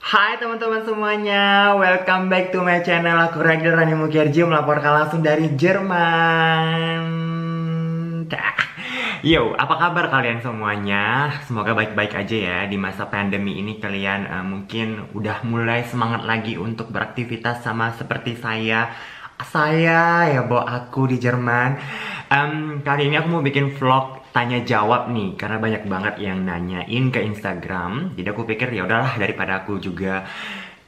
Hai teman-teman semuanya, welcome back to my channel. Aku Ragil Rani Mukherjee melaporkan langsung dari Jerman. Yo, apa kabar kalian semuanya? Semoga baik-baik aja ya. Di masa pandemi ini kalian mungkin udah mulai semangat lagi untuk beraktivitas sama seperti saya. Saya ya bawa aku di Jerman. Kali ini aku mau bikin vlog tanya jawab nih karena banyak banget yang nanyain ke Instagram. Jadi aku pikir ya udahlah daripada aku juga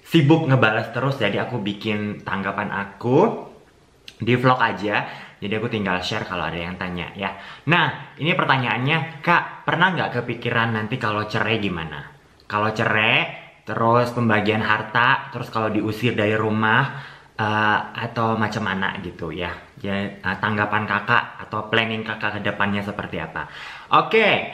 sibuk ngebalas terus, jadi aku bikin tanggapan aku di vlog aja. Jadi aku tinggal share kalau ada yang tanya ya. Nah, ini pertanyaannya, Kak, pernah nggak kepikiran nanti kalau cerai gimana? Kalau cerai, terus pembagian harta, terus kalau diusir dari rumah, atau macam mana gitu ya. Ya, tanggapan kakak atau planning kakak ke depannya seperti apa? Oke,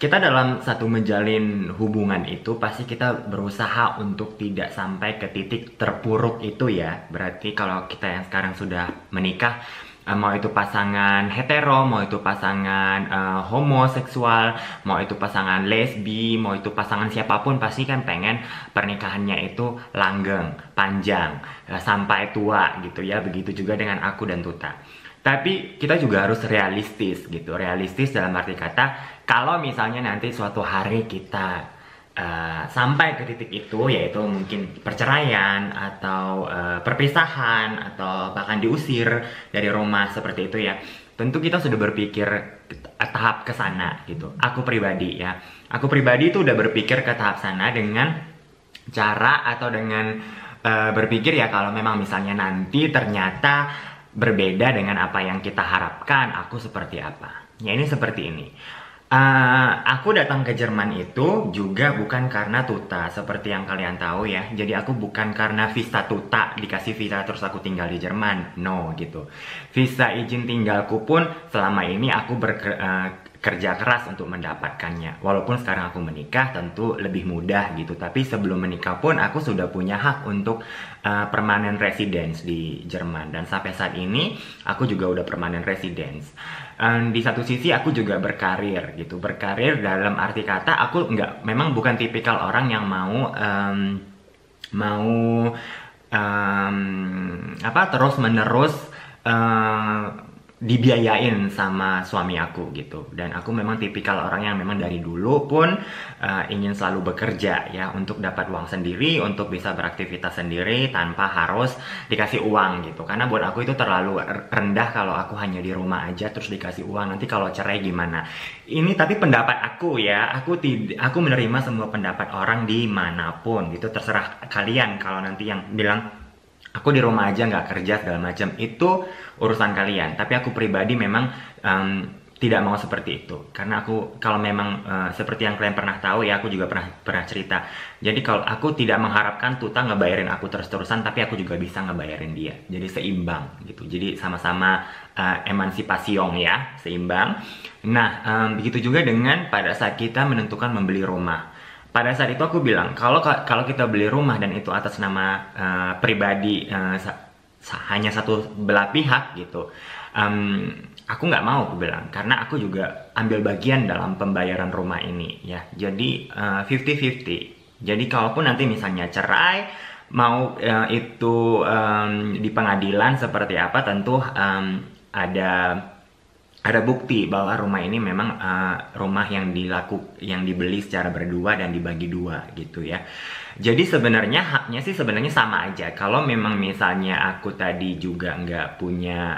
kita dalam satu menjalin hubungan itu pasti kita berusaha untuk tidak sampai ke titik terpuruk itu ya. Berarti kalau kita yang sekarang sudah menikah, mau itu pasangan hetero, mau itu pasangan homoseksual, mau itu pasangan lesbi, mau itu pasangan siapapun, pasti kan pengen pernikahannya itu langgeng, panjang, sampai tua gitu ya. Begitu juga dengan aku dan Tuta. Tapi kita juga harus realistis gitu. Realistis dalam arti kata, kalau misalnya nanti suatu hari kita sampai ke titik itu, yaitu mungkin perceraian atau perpisahan atau bahkan diusir dari rumah seperti itu ya, tentu kita sudah berpikir tahap ke sana gitu. Aku pribadi ya, aku pribadi itu udah berpikir ke tahap sana dengan cara atau dengan berpikir ya, kalau memang misalnya nanti ternyata berbeda dengan apa yang kita harapkan, aku seperti apa. Ya ini seperti ini. Aku datang ke Jerman itu juga bukan karena Tuta, seperti yang kalian tahu ya. Jadi aku bukan karena visa Tuta, dikasih visa terus aku tinggal di Jerman. No gitu. Visa izin tinggalku pun selama ini aku kerja keras untuk mendapatkannya. Walaupun sekarang aku menikah tentu lebih mudah gitu. Tapi sebelum menikah pun aku sudah punya hak untuk permanent residence di Jerman. Dan sampai saat ini aku juga udah permanent residence. Di satu sisi aku juga berkarir gitu. Berkarir dalam arti kata aku memang bukan tipikal orang yang mau terus menerus dibiayain sama suami aku gitu. Dan aku memang tipikal orang yang memang dari dulu pun ingin selalu bekerja ya, untuk dapat uang sendiri, untuk bisa beraktivitas sendiri tanpa harus dikasih uang gitu. Karena buat aku itu terlalu rendah kalau aku hanya di rumah aja terus dikasih uang. Nanti kalau cerai gimana? Ini tapi pendapat aku ya. Aku menerima semua pendapat orang dimanapun gitu. Terserah kalian kalau nanti yang bilang aku di rumah aja nggak kerja segala macam, itu urusan kalian. Tapi aku pribadi memang tidak mau seperti itu. Karena aku kalau memang seperti yang kalian pernah tahu ya, aku juga pernah cerita. Jadi kalau aku tidak mengharapkan Tuta ngebayarin aku terus-terusan, tapi aku juga bisa ngebayarin dia. Jadi seimbang gitu. Jadi sama-sama emansipasiong ya, seimbang. Nah, begitu juga dengan pada saat kita menentukan membeli rumah. Pada saat itu aku bilang, kalau kita beli rumah dan itu atas nama pribadi hanya satu belah pihak gitu, aku nggak mau, aku bilang, karena aku juga ambil bagian dalam pembayaran rumah ini ya. Jadi 50-50. Jadi kalaupun nanti misalnya cerai, mau itu di pengadilan seperti apa, tentu ada bukti bahwa rumah ini memang rumah yang dibeli secara berdua dan dibagi dua gitu ya. Jadi sebenarnya haknya sih sebenarnya sama aja. Kalau memang misalnya aku tadi juga nggak punya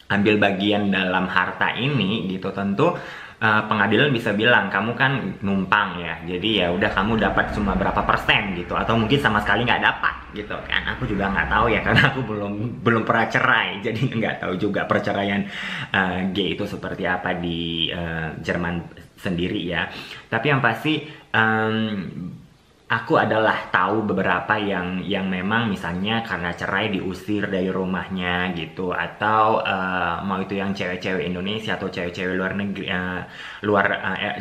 ambil bagian dalam harta ini gitu, tentu pengadilan bisa bilang kamu kan numpang ya, jadi ya udah kamu dapat cuma berapa persen gitu, atau mungkin sama sekali nggak dapat gitu kan. Aku juga nggak tahu ya, karena aku belum pernah cerai, jadi nggak tahu juga perceraian gay itu seperti apa di Jerman sendiri ya. Tapi yang pasti aku adalah tahu beberapa yang memang misalnya karena cerai diusir dari rumahnya gitu, atau mau itu yang cewek-cewek Indonesia atau cewek-cewek luar negeri,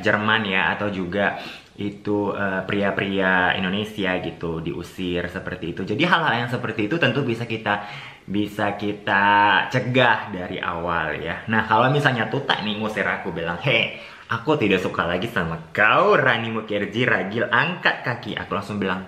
Jerman ya, atau juga itu pria-pria Indonesia gitu diusir seperti itu. Jadi hal-hal yang seperti itu tentu bisa kita cegah dari awal ya. Nah, kalau misalnya Tuta nih ngusir aku bilang, "Hey, Aku tidak suka lagi sama kau, Rani Mukherjee. Ragil, angkat kaki. Aku langsung bilang,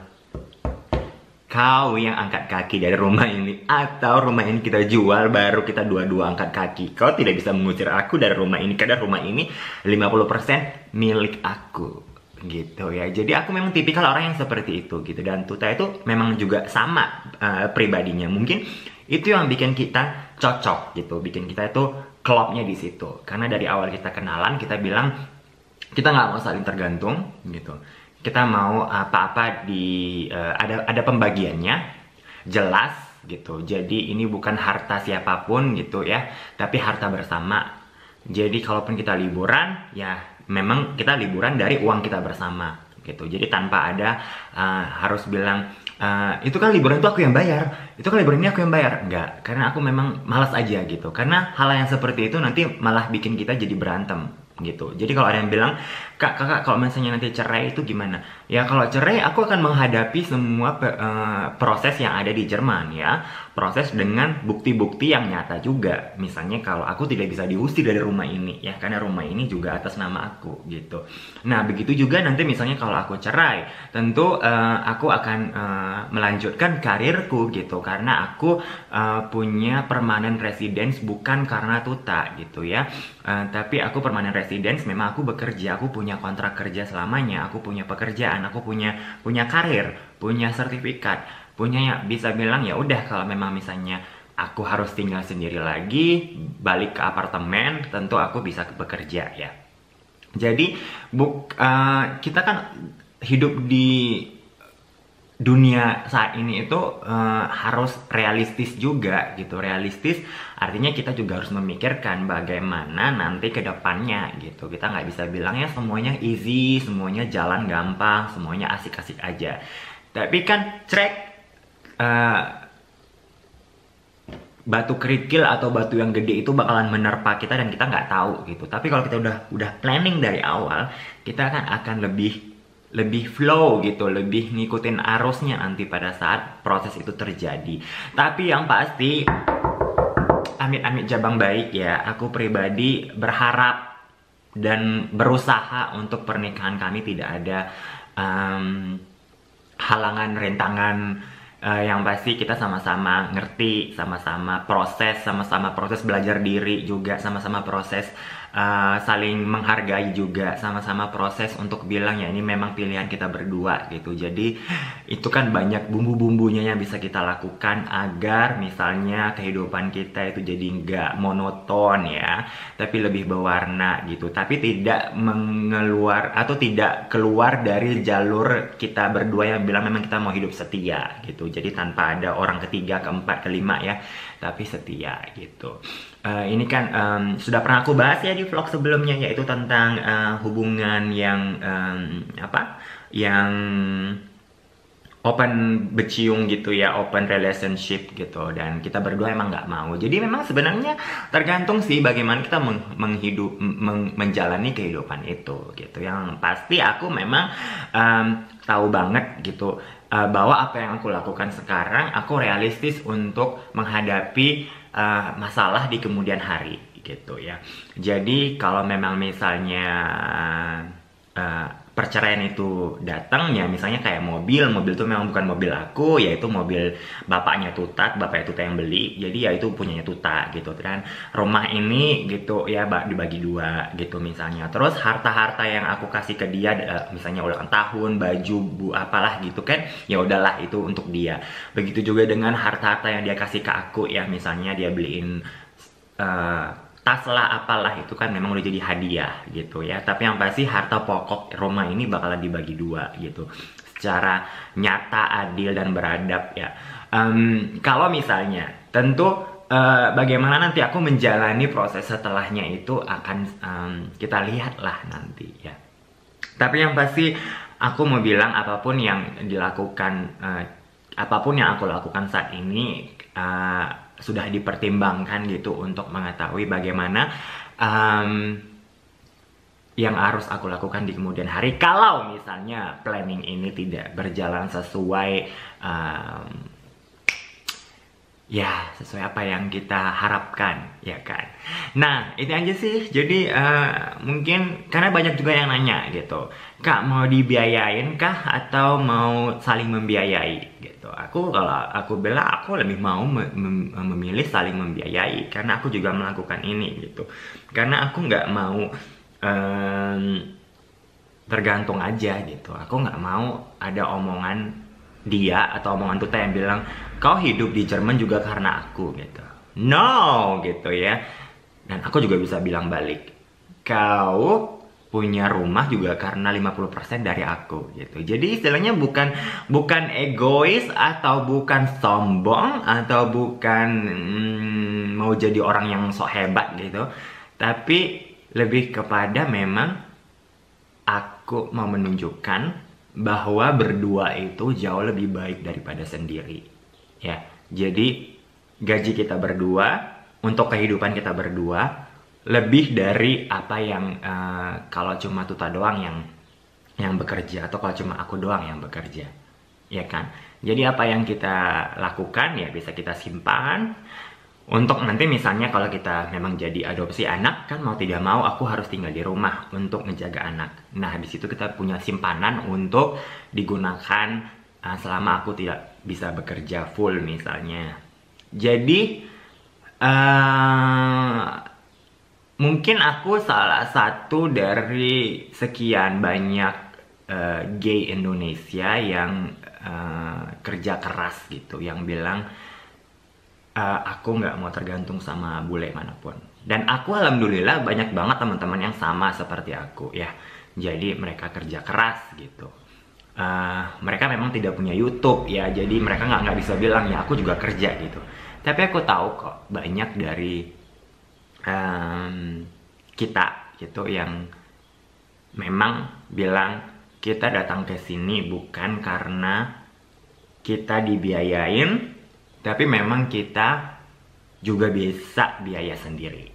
kau yang angkat kaki dari rumah ini, atau rumah ini kita jual baru kita dua-dua angkat kaki. Kau tidak bisa mengusir aku dari rumah ini, karena rumah ini 50% milik aku. Gitu ya. Jadi aku memang tipikal orang yang seperti itu gitu. Dan Tuta itu memang juga sama pribadinya. Mungkin itu yang bikin kita cocok gitu, bikin kita itu klopnya di situ. Karena dari awal kita kenalan, kita bilang kita nggak mau saling tergantung gitu. Kita mau apa-apa ada pembagiannya jelas gitu. Jadi ini bukan harta siapapun gitu ya, tapi harta bersama. Jadi kalaupun kita liburan, ya memang kita liburan dari uang kita bersama gitu. Jadi tanpa ada harus bilang itu kan liburan itu aku yang bayar, itu kan liburan ini aku yang bayar. Enggak, karena aku memang malas aja gitu. Karena hal yang seperti itu nanti malah bikin kita jadi berantem gitu. Jadi kalau ada yang bilang, kakak kalau misalnya nanti cerai itu gimana? Ya kalau cerai aku akan menghadapi semua proses yang ada di Jerman ya. Proses dengan bukti-bukti yang nyata juga. Misalnya kalau aku tidak bisa diusir dari rumah ini ya, karena rumah ini juga atas nama aku gitu. Nah begitu juga nanti misalnya kalau aku cerai, tentu aku akan melanjutkan karirku gitu. Karena aku punya permanent residence bukan karena Tuta gitu ya. Tapi aku permanent residence, memang aku bekerja, aku punya kontrak kerja selamanya, aku punya pekerjaan, aku punya karir, punya sertifikat, punya ya bisa bilang ya udah kalau memang misalnya aku harus tinggal sendiri lagi, balik ke apartemen, tentu aku bisa bekerja ya. Jadi kita kan hidup di dunia saat ini itu harus realistis juga gitu. Realistis artinya kita juga harus memikirkan bagaimana nanti ke depannya gitu. Kita nggak bisa bilang ya semuanya easy, semuanya jalan gampang, semuanya asik-asik aja. Tapi kan batu kerikil atau batu yang gede itu bakalan menerpa kita dan kita nggak tahu gitu. Tapi kalau kita udah planning dari awal, kita akan lebih flow gitu, lebih ngikutin arusnya nanti pada saat proses itu terjadi. Tapi yang pasti, amit-amit jabang baik ya, aku pribadi berharap dan berusaha untuk pernikahan kami tidak ada halangan, rintangan. Yang pasti kita sama-sama ngerti, sama-sama proses belajar diri juga, sama-sama proses saling menghargai juga, sama-sama proses untuk bilang ya ini memang pilihan kita berdua gitu. Jadi itu kan banyak bumbu-bumbunya yang bisa kita lakukan agar misalnya kehidupan kita itu jadi nggak monoton ya, tapi lebih berwarna gitu. Tapi tidak tidak keluar dari jalur kita berdua yang bilang memang kita mau hidup setia gitu. Jadi tanpa ada orang ketiga, keempat, kelima ya, tapi setia gitu. Ini kan sudah pernah aku bahas ya di vlog sebelumnya, yaitu tentang hubungan yang yang open beciung gitu ya, open relationship gitu. Dan kita berdua emang nggak mau. Jadi memang sebenarnya tergantung sih bagaimana kita menjalani kehidupan itu gitu. Yang pasti aku memang tahu banget gitu bahwa apa yang aku lakukan sekarang, aku realistis untuk menghadapi masalah di kemudian hari gitu ya. Jadi kalau memang misalnya perceraian itu datang ya, misalnya kayak mobil itu memang bukan mobil aku, yaitu mobil bapaknya Tuta yang beli, jadi ya itu punyanya Tuta gitu kan. Rumah ini gitu ya dibagi dua gitu misalnya. Terus harta-harta yang aku kasih ke dia misalnya ulang tahun, baju, apalah gitu kan, ya udahlah itu untuk dia. Begitu juga dengan harta-harta yang dia kasih ke aku ya, misalnya dia beliin tas lah apalah, itu kan memang udah jadi hadiah gitu ya. Tapi yang pasti harta pokok rumah ini bakalan dibagi dua gitu, secara nyata, adil dan beradab ya. Kalau misalnya tentu bagaimana nanti aku menjalani proses setelahnya itu akan kita lihat lah nanti ya. Tapi yang pasti aku mau bilang apapun yang dilakukan, apapun yang aku lakukan saat ini sudah dipertimbangkan gitu untuk mengetahui bagaimana yang harus aku lakukan di kemudian hari kalau misalnya planning ini tidak berjalan sesuai ya sesuai apa yang kita harapkan, ya kan. Nah itu aja sih. Jadi mungkin karena banyak juga yang nanya gitu, Kak mau dibiayain kah atau mau saling membiayai gitu. Kalau aku bilang aku lebih mau memilih saling membiayai, karena aku juga melakukan ini gitu. Karena aku nggak mau em, tergantung aja gitu. Aku nggak mau ada omongan dia atau omongan tuta yang bilang kau hidup di Jerman juga karena aku gitu. No gitu ya. Dan aku juga bisa bilang balik, kau punya rumah juga karena 50% dari aku gitu. Jadi istilahnya bukan bukan egois atau bukan sombong atau bukan mau jadi orang yang sok hebat gitu. Tapi lebih kepada memang aku mau menunjukkan bahwa berdua itu jauh lebih baik daripada sendiri. Ya, jadi gaji kita berdua untuk kehidupan kita berdua lebih dari apa yang kalau cuma Tuta doang yang bekerja, atau kalau cuma aku doang yang bekerja, ya kan. Jadi apa yang kita lakukan ya bisa kita simpan untuk nanti misalnya kalau kita memang jadi adopsi anak, kan mau tidak mau aku harus tinggal di rumah untuk menjaga anak. Nah, di situ kita punya simpanan untuk digunakan selama aku tidak bisa bekerja full misalnya. Jadi mungkin aku salah satu dari sekian banyak gay Indonesia yang kerja keras gitu, yang bilang aku nggak mau tergantung sama bule manapun. Dan aku alhamdulillah banyak banget teman-teman yang sama seperti aku ya. Jadi mereka kerja keras gitu. Mereka memang tidak punya YouTube ya, jadi mereka nggak bisa bilang ya aku juga kerja gitu. Tapi aku tahu kok banyak dari kita gitu yang memang bilang kita datang ke sini bukan karena kita dibiayain, tapi memang kita juga bisa biaya sendiri.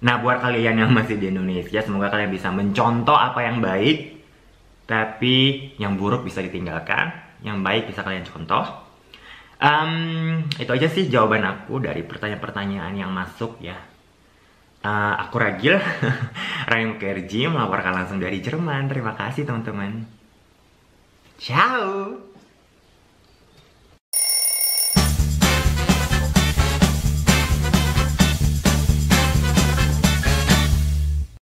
Nah, buat kalian yang masih di Indonesia, semoga kalian bisa mencontoh apa yang baik, tapi yang buruk bisa ditinggalkan, yang baik bisa kalian contoh. Itu aja sih jawaban aku dari pertanyaan-pertanyaan yang masuk ya. Aku Ragil, Ryan Mukherjee melaporkan langsung dari Jerman. Terima kasih teman-teman. Ciao.